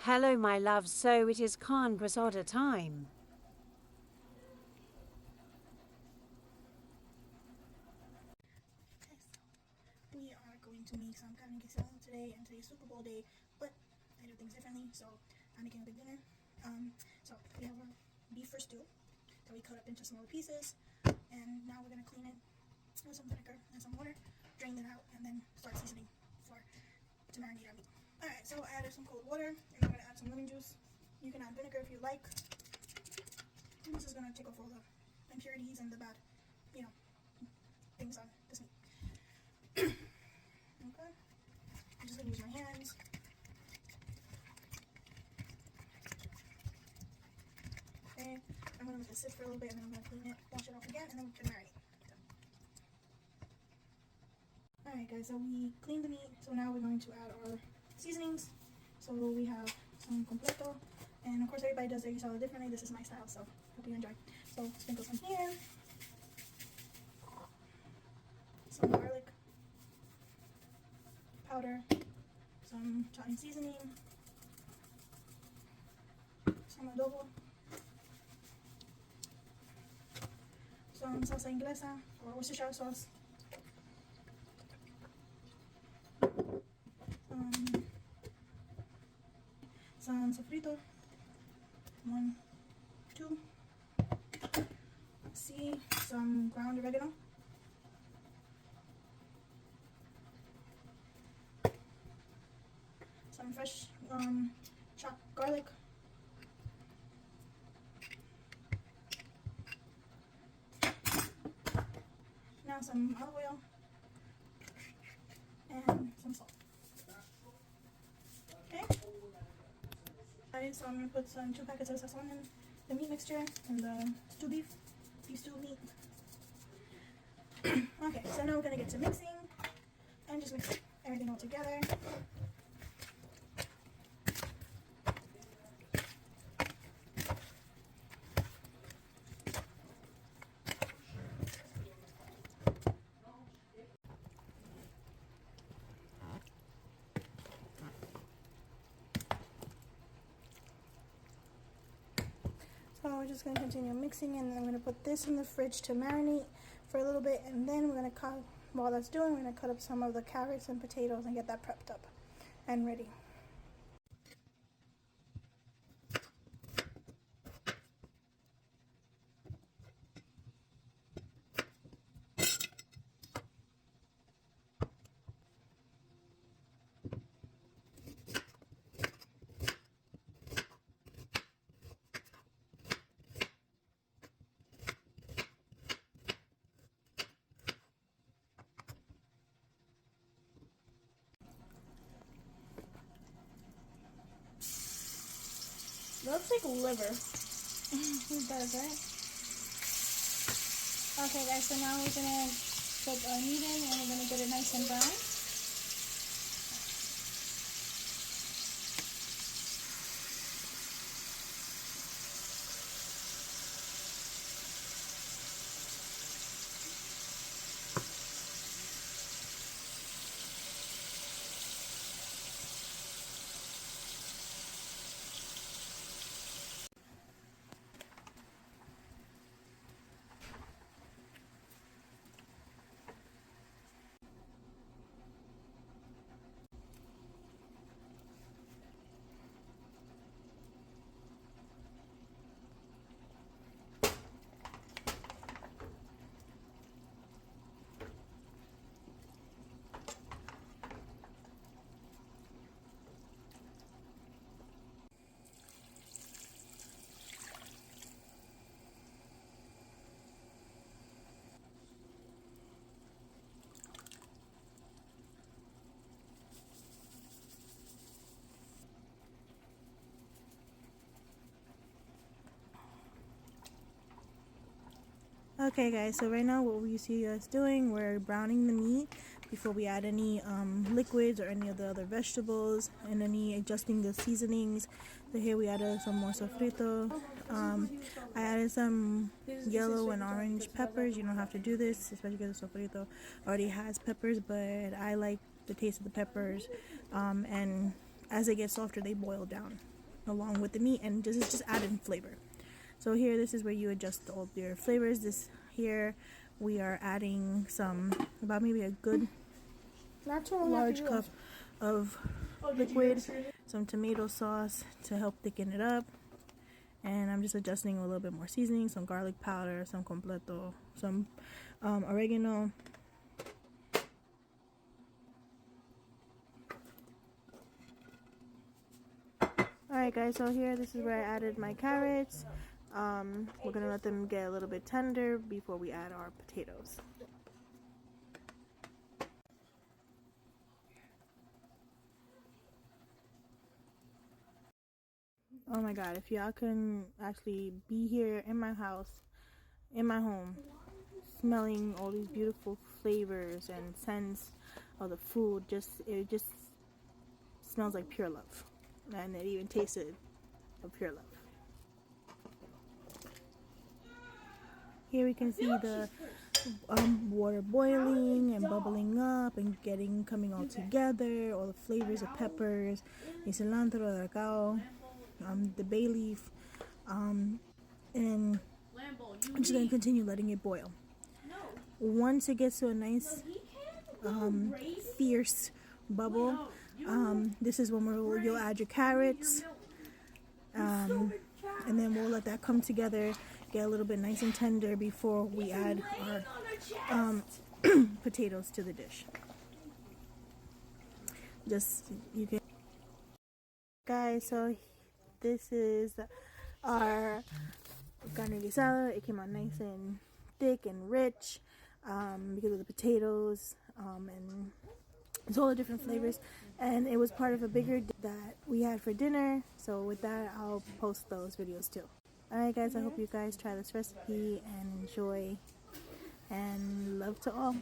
Hello, my love. So it is carne guisada time. Okay, so we are going to make some carne guisada today, and today's Super Bowl day, but I do things differently, so I'm making a big dinner. So we have our beef for stew that we cut up into smaller pieces, and now we're going to clean it with some vinegar and some water, drain it out, and then start seasoning to marinate our meat. Alright, so I added some cold water, and I'm going to add some lemon juice. You can add vinegar if you like. And this is going to take off all the impurities and the bad, things on this meat. Okay, I'm just going to use my hands. Okay, I'm going to let this sit for a little bit, and then I'm going to clean it, wash it off again, and then we can marinate. Alright guys, so we cleaned the meat, so now we're going to add our seasonings. So we have some completo, and of course everybody does their guisada differently. This is my style, so hope you enjoy. So sprinkle some here, some garlic powder, some Italian seasoning, some adobo, some salsa inglesa or Worcestershire sauce, some sofrito, 1, 2, see, some ground oregano, some fresh chopped garlic, now some olive oil, and some salt. Okay. Alright, so I'm going to put some 2 packets of sazon in the meat mixture and the beef stew meat. Okay, so now we're going to get to mixing and just mix everything all together. So we're just going to continue mixing, and then I'm going to put this in the fridge to marinate for a little bit, and then we're going to cut, while that's doing, we're going to cut up some of the carrots and potatoes and get that prepped up and ready. Looks like liver. It does, right? Okay guys, so now we're gonna put our meat in, and we're gonna get it nice and brown. Okay guys, so right now what we see us doing, we're browning the meat before we add any liquids or any of the other vegetables, and any adjusting the seasonings. So here we added some more sofrito. I added some yellow and orange peppers. You don't have to do this, especially because the sofrito already has peppers, but I like the taste of the peppers, and as they get softer they boil down. along with the meat, and just added flavor. So here, this is where you adjust all your flavors. This here, we are adding some, about maybe a good large cup of liquid, some tomato sauce to help thicken it up, and I'm just adjusting a little bit more seasoning, some garlic powder, some completo, some oregano. Alright guys, so here, this is where I added my carrots. We're gonna let them get a little bit tender before we add our potatoes. Oh my god, if y'all can actually be here in my house, in my home, smelling all these beautiful flavors and scents of the food, it just smells like pure love. And it even tasted of pure love. Here we can see the water boiling and bubbling up and coming all together. All the flavors of peppers, the cilantro, the cacao, the bay leaf, and I'm just going to continue letting it boil. Once it gets to a nice fierce bubble, this is when you'll add your carrots, and then we'll let that come together, get a little bit nice and tender before we add our potatoes to the dish. You can, guys, so this is our carne guisada. It came out nice and thick and rich because of the potatoes, and it's all the different flavors, and it was part of a bigger that we had for dinner. So with that, I'll post those videos too. Alright guys, I hope you guys try this recipe and enjoy, and love to all.